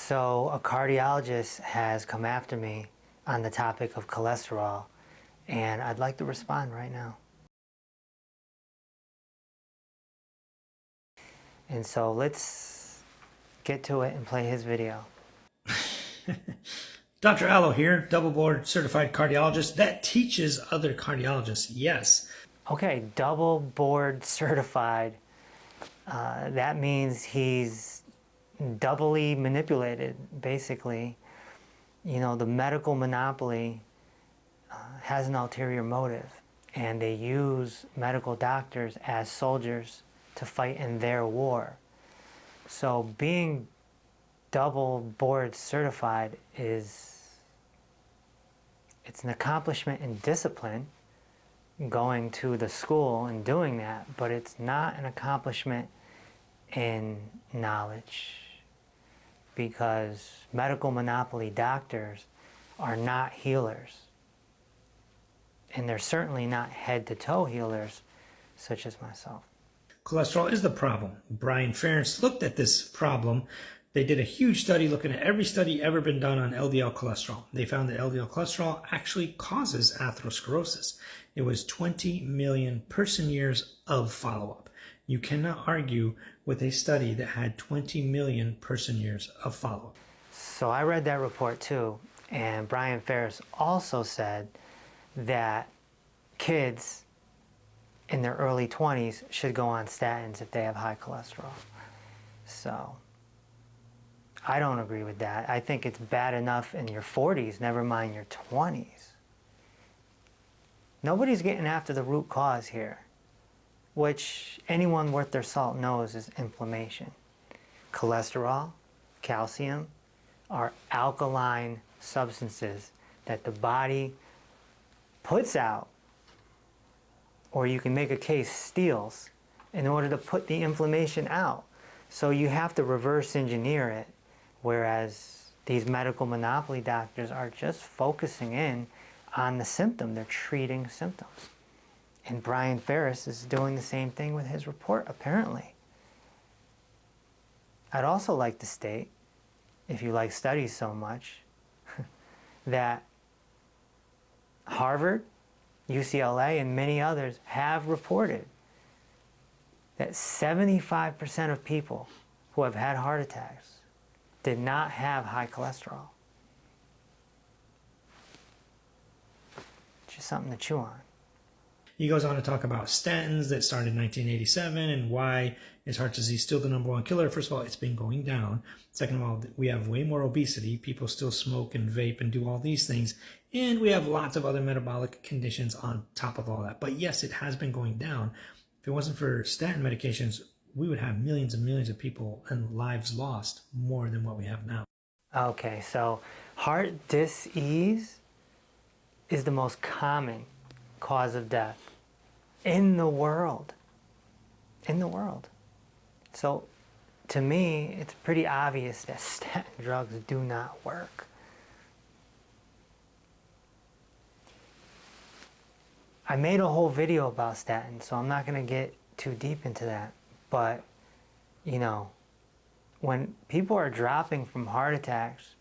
So a cardiologist has come after me on the topic of cholesterol, and I'd like to respond right now. And so let's get to it and play his video. Dr. Allo here, double board certified cardiologist that teaches other cardiologists. Yes. Okay, double board certified. That means he's doubly manipulated, basically. You know, the medical monopoly has an ulterior motive, and they use medical doctors as soldiers to fight in their war. So being double board certified it's an accomplishment in discipline, going to the school and doing that, but it's not an accomplishment in knowledge, because medical monopoly doctors are not healers, and they're certainly not head-to-toe healers such as myself. Cholesterol is the problem. Brian Ferentz looked at this problem. They did a huge study looking at every study ever been done on LDL cholesterol. They found that LDL cholesterol actually causes atherosclerosis. It was 20 million person years of follow-up. You cannot argue with a study that had 20 million person years of follow-up. So I read that report too, and Brian Ferentz also said that kids in their early 20s should go on statins if they have high cholesterol. So I don't agree with that. I think it's bad enough in your 40s, never mind your 20s. Nobody's getting after the root cause here, which anyone worth their salt knows is inflammation. Cholesterol, calcium are alkaline substances that the body puts out, or you can make a case steals, in order to put the inflammation out. So you have to reverse engineer it, whereas these medical monopoly doctors are just focusing in on the symptom. They're treating symptoms. And Brian Ferentz is doing the same thing with his report, apparently. I'd also like to state, if you like studies so much, that Harvard, UCLA, and many others have reported that 75% of people who have had heart attacks did not have high cholesterol. Just something to chew on. He goes on to talk about statins that started in 1987 and why is heart disease still the #1 killer. First of all, it's been going down. Second of all, we have way more obesity. People still smoke and vape and do all these things. And we have lots of other metabolic conditions on top of all that. But yes, it has been going down. If it wasn't for statin medications, we would have millions and millions of people and lives lost more than what we have now. Okay, so heart disease is the most common cause of death in the world. In the world. So to me, it's pretty obvious that statin drugs do not work. I made a whole video about statins, so I'm not going to get too deep into that. But, you know, when people are dropping from heart attacks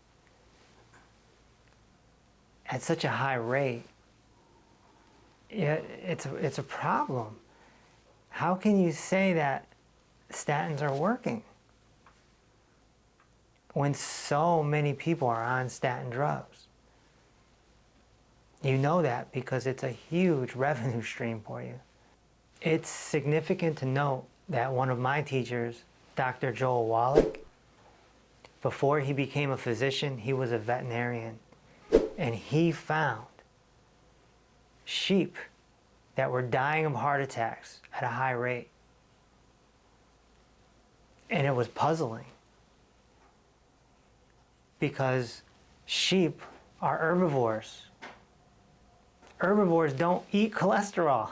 at such a high rate, it's a problem. How can you say that statins are working when so many people are on statin drugs? You know that because it's a huge revenue stream for you. It's significant to note that one of my teachers, Dr. Joel Wallach, before he became a physician, he was a veterinarian, and he found sheep that were dying of heart attacks at a high rate. And it was puzzling, because sheep are herbivores. Herbivores don't eat cholesterol,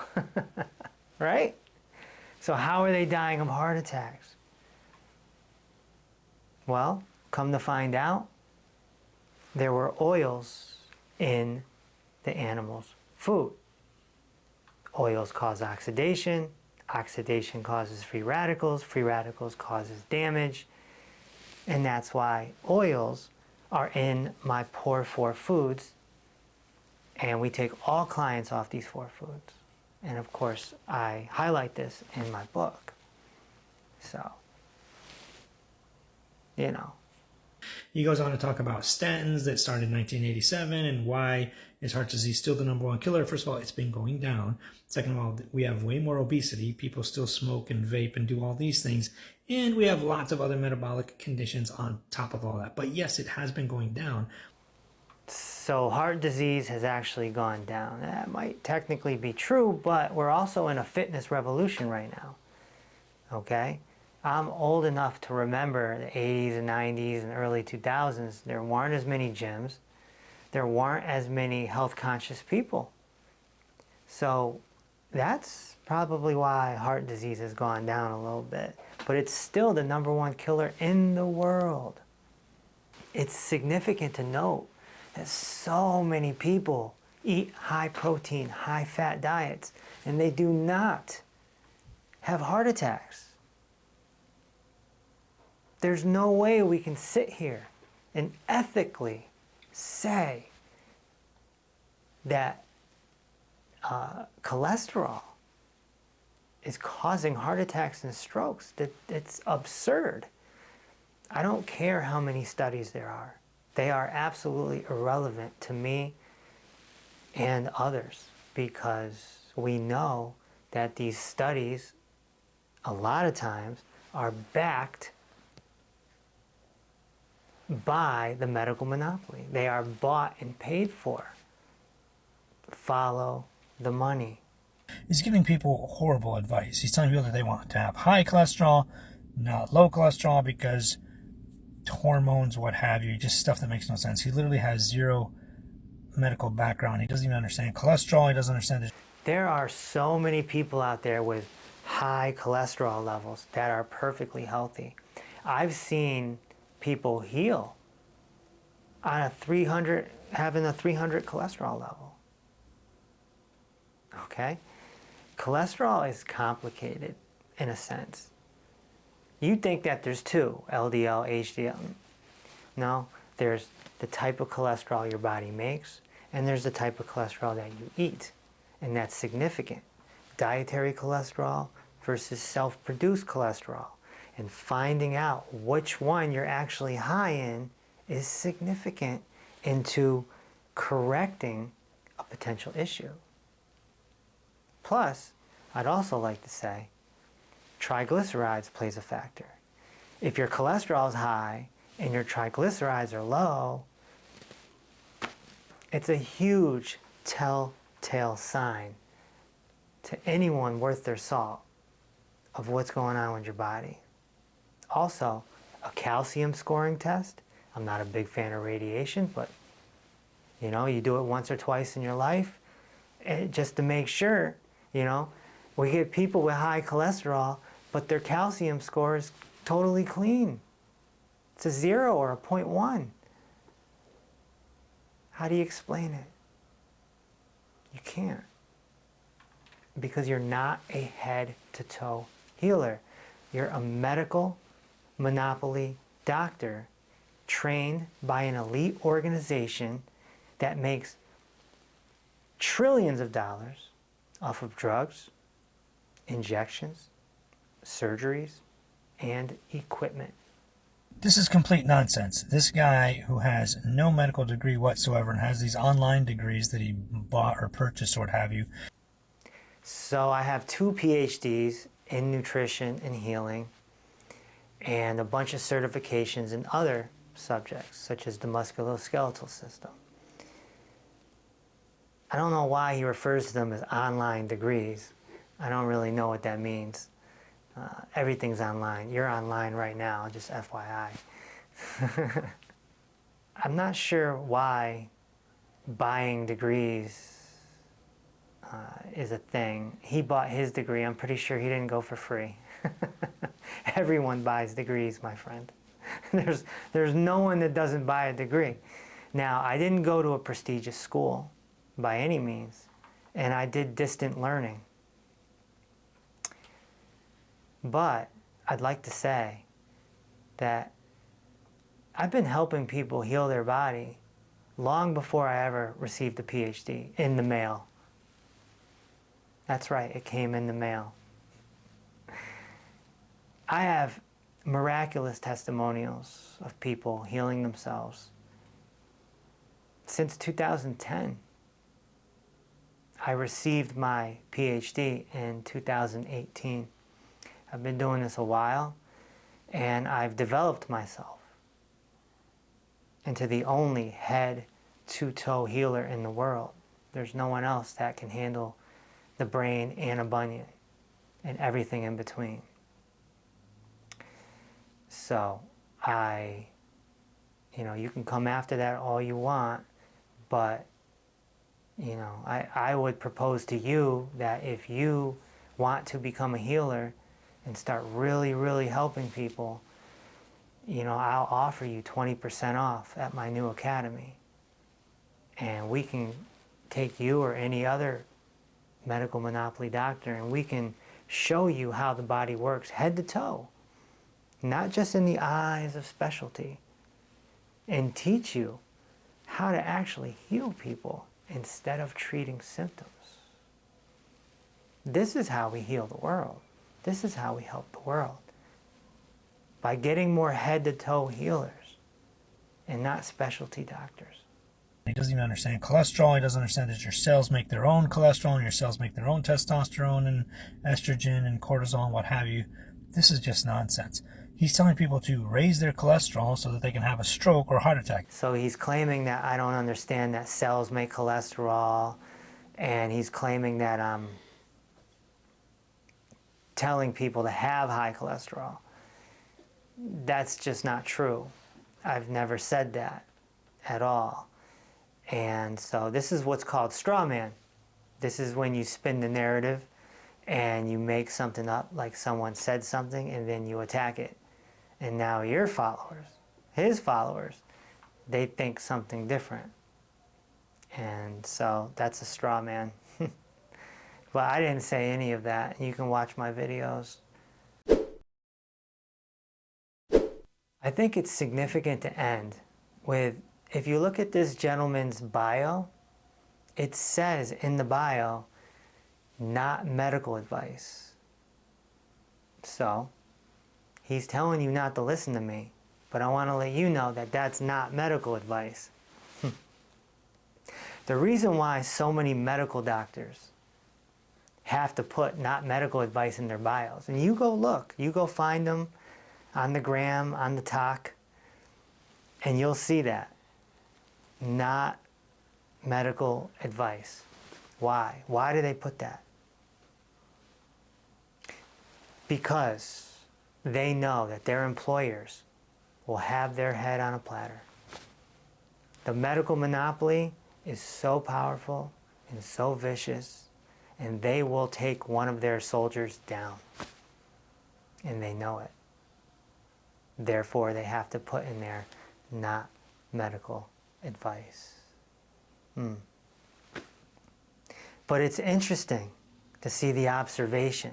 right? So how are they dying of heart attacks? Well, come to find out, there were oils in the animal's food. Oils cause oxidation. Oxidation causes free radicals causes damage. And that's why oils are in my core 4 foods. And we take all clients off these 4 foods. And of course, I highlight this in my book. So, you know. He goes on to talk about statins that started in 1987 and why is heart disease still the number 1 killer. First of all, it's been going down. Second of all, we have way more obesity. People still smoke and vape and do all these things. And we have lots of other metabolic conditions on top of all that. But yes, it has been going down. So heart disease has actually gone down. That might technically be true, but we're also in a fitness revolution right now. Okay? I'm old enough to remember the 80s and 90s and early 2000s. There weren't as many gyms. There weren't as many health conscious people. So that's probably why heart disease has gone down a little bit. But it's still the number 1 killer in the world. It's significant to note that so many people eat high protein, high fat diets, and they do not have heart attacks. There's no way we can sit here and ethically say that cholesterol is causing heart attacks and strokes. It's absurd. I don't care how many studies there are. They are absolutely irrelevant to me and others because we know that these studies, a lot of times, are backed by the medical monopoly. They are bought and paid for. Follow the money. He's giving people horrible advice. He's telling people that they want to have high cholesterol, not low cholesterol, because hormones, what have you, just stuff that makes no sense. He literally has zero medical background. He doesn't even understand cholesterol. He doesn't understand it. There are so many people out there with high cholesterol levels that are perfectly healthy. I've seen people heal on having a 300 cholesterol level. Okay? Cholesterol is complicated in a sense. You think that there's 2, LDL, HDL. No, there's the type of cholesterol your body makes, and there's the type of cholesterol that you eat. And that's significant. Dietary cholesterol versus self-produced cholesterol. And finding out which one you're actually high in is significant into correcting a potential issue. Plus, I'd also like to say, triglycerides plays a factor. If your cholesterol is high and your triglycerides are low, it's a huge telltale sign to anyone worth their salt of what's going on with your body. Also, a calcium scoring test. I'm not a big fan of radiation, but you know, you do it once or twice in your life just to make sure. You know, we get people with high cholesterol, but their calcium score is totally clean. It's a 0 or a 0.1. How do you explain it? You can't. Because you're not a head-to-toe healer. You're a medical monopoly doctor trained by an elite organization that makes trillions of dollars off of drugs, injections, surgeries, and equipment. This is complete nonsense. This guy who has no medical degree whatsoever and has these online degrees that he bought or purchased or what have you. So I have 2 PhDs in nutrition and healing and a bunch of certifications in other subjects such as the musculoskeletal system. I don't know why he refers to them as online degrees. I don't really know what that means. Everything's online. You're online right now, just FYI. I'm not sure why buying degrees is a thing. He bought his degree. I'm pretty sure he didn't go for free. Everyone buys degrees, my friend. There's no one that doesn't buy a degree. Now, I didn't go to a prestigious school by any means, and I did distant learning. But I'd like to say that I've been helping people heal their body long before I ever received a PhD in the mail. That's right, it came in the mail. I have miraculous testimonials of people healing themselves. Since 2010, I received my PhD in 2018. I've been doing this a while, and I've developed myself into the only head-to-toe healer in the world. There's no one else that can handle the brain and a bunion and everything in between. So you can come after that all you want, but I would propose to you that if you want to become a healer and start really, really helping people, I'll offer you 20% off at my new academy. And we can take you or any other medical monopoly doctor and we can show you how the body works head to toe, not just in the eyes of specialty, and teach you how to actually heal people instead of treating symptoms. This is how we heal the world. This is how we help the world. By getting more head-to-toe healers and not specialty doctors. He doesn't even understand cholesterol. He doesn't understand that your cells make their own cholesterol and your cells make their own testosterone and estrogen and cortisol and what have you. This is just nonsense. He's telling people to raise their cholesterol so that they can have a stroke or a heart attack. So he's claiming that I don't understand that cells make cholesterol, and he's claiming that I'm telling people to have high cholesterol. That's just not true. I've never said that at all. And so this is what's called straw man. This is when you spin the narrative and you make something up, like someone said something, and then you attack it. And now your followers, his followers, they think something different. And so that's a straw man. But I didn't say any of that. You can watch my videos. I think it's significant to end with, if you look at this gentleman's bio, it says in the bio, not medical advice. So, he's telling you not to listen to me, but I want to let you know that that's not medical advice. The reason why so many medical doctors have to put not medical advice in their bios, and you go look, you go find them on the gram, on the talk, and you'll see that. Not medical advice. Why? Why do they put that? Because they know that their employers will have their head on a platter. The medical monopoly is so powerful and so vicious, and they will take one of their soldiers down. And they know it. Therefore, they have to put in there, not medical advice. But it's interesting to see the observation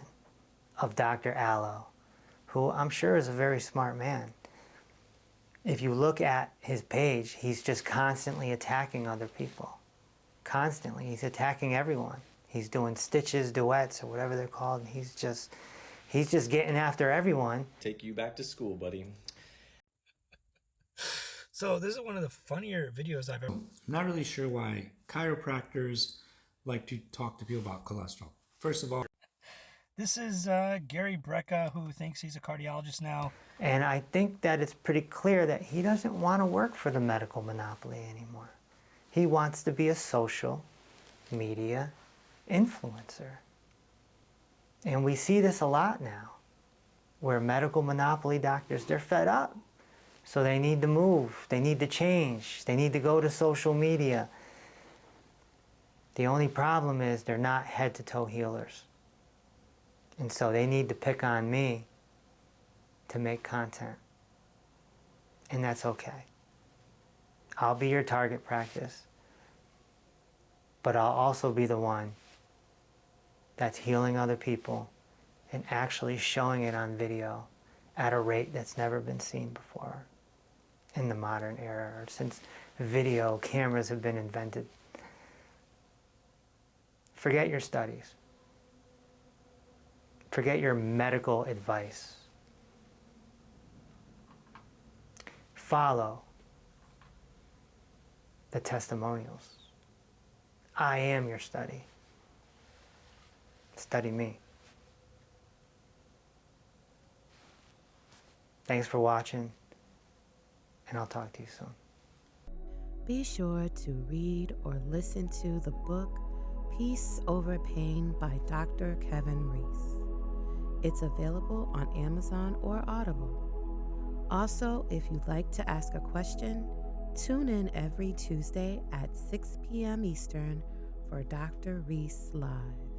of Dr. Allo, who I'm sure is a very smart man. If you look at his page, he's just constantly attacking other people. Constantly. He's attacking everyone. He's doing stitches, duets, or whatever they're called. And he's just getting after everyone. Take you back to school, buddy. So this is one of the funnier videos I've ever... I'm not really sure why chiropractors like to talk to people about cholesterol. First of all, this is Gary Brecka, who thinks he's a cardiologist now. And I think that it's pretty clear that he doesn't want to work for the medical monopoly anymore. He wants to be a social media influencer. And we see this a lot now, where medical monopoly doctors, they're fed up. So they need to move, they need to change, they need to go to social media. The only problem is they're not head-to-toe healers. And so they need to pick on me to make content. And that's okay. I'll be your target practice. But I'll also be the one that's healing other people and actually showing it on video at a rate that's never been seen before. in the modern era, or since video cameras have been invented. Forget your studies. Forget your medical advice. Follow the testimonials. I am your study. Study me. Thanks for watching, and I'll talk to you soon. Be sure to read or listen to the book Peace Over Pain by Dr. Kevin Reese. It's available on Amazon or Audible. Also, if you'd like to ask a question, tune in every Tuesday at 6 p.m. Eastern for Dr. Reese Live.